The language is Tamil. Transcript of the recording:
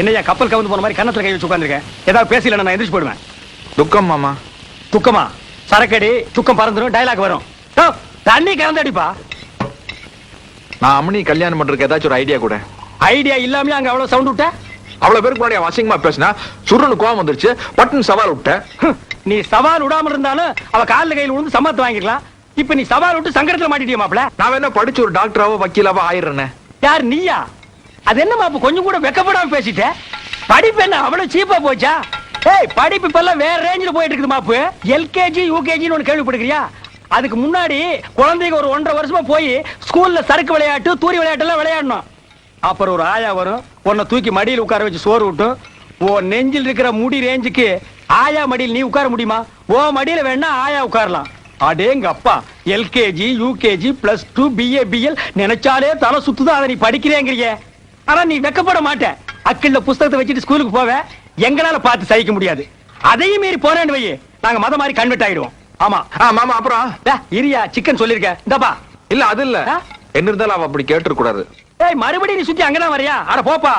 என்னையா கப்பல் கவுந்து போன மாதிரி கன்னத்துல கை வச்சு உட்கார்ந்திருக்கேன். ஏதாவது பேசல நான் எந்திரிச்சு போடுவேன். துக்கம் மாமா. துக்கமா? சரக்கடி துக்கம் பறந்துரும், டயலாக் வரும். தண்ணி கலந்து அடிப்பா. நான் அம்மனி கல்யாணம் பண்றதுக்கு ஏதாச்சும் ஒரு ஐடியா கூட. ஐடியா இல்லாம அங்க அவ்வளவு சவுண்ட் விட்ட? அவ்வளவு பேருக்கு முன்னாடி அசிங்கமா பேசினா சுருன்னு கோவம் வந்துருச்சு. பட்டுன்னு சவால் விட்ட. நீ சவால் விடாம இருந்தாலும் அவ கால்ல கையில விழுந்து சம்மத்து வாங்கிக்கலாம். இப்ப நீ சவால் விட்டு சங்கடத்துல மாட்டிட்டியா மாப்ள? நான் வேணா படிச்சு ஒரு டாக்டராவோ வக்கீலாவோ ஆயிடுறேனே. யார் நீயா? அது என்ன மாப்பு கொஞ்சம் கூட வெக்கப்படாம பேசிட்ட? படிப்பு என்ன அவ்வளவு சீப்பா போச்சா? ஏய், படிப்பு இப்ப எல்லாம் வேற ரேஞ்சில போயிட்டு இருக்குது மாப்பு. எல்கேஜி யூகேஜின்னு ஒண்ணு கேள்விப்படுகிறியா? அதுக்கு முன்னாடி குழந்தைங்க ஒரு 1.5 வருஷமா போய் ஸ்கூல்ல சறுக்கு விளையாட்டு தூரி விளையாட்டு எல்லாம் விளையாடணும். அப்புறம் ஒரு ஆயா வரும், உன்னை தூக்கி மடியில் உட்கார வச்சு சோறு விட்டும். ஓ நெஞ்சில் இருக்கிற முடி ரேஞ்சுக்கு ஆயா மடியில் நீ உட்கார முடியுமா? ஓ மடியில வேணா ஆயா உட்காரலாம். அடேங்க அப்பா, எல்கேஜி யூகேஜி +2 BA BL நினைச்சாலே தலை சுத்துது. அதை நீ படிக்கிறேங்கிறிய. ஆனா நீ வெக்கப்பட மாட்ட. அக்கிள்ள புஸ்தகத்தை வச்சுட்டு ஸ்கூலுக்கு போவ. எங்களால பார்த்து சகிக்க முடியாது. அதையும் மீறி போனேன்னு வை, நாங்க மத மாதிரி கன்வெர்ட் ஆயிடுவோம். ஆமா மாமா. அப்புறம் இரியா சிக்கன் சொல்லிருக்க. இந்தப்பா. இல்ல அது இல்ல, என்ன இருந்தாலும் அவ அப்படி கேட்டு கூடாது. ஏய், மறுபடியும் நீ சுத்தி அங்கதான் வரியா? அட போப்பா.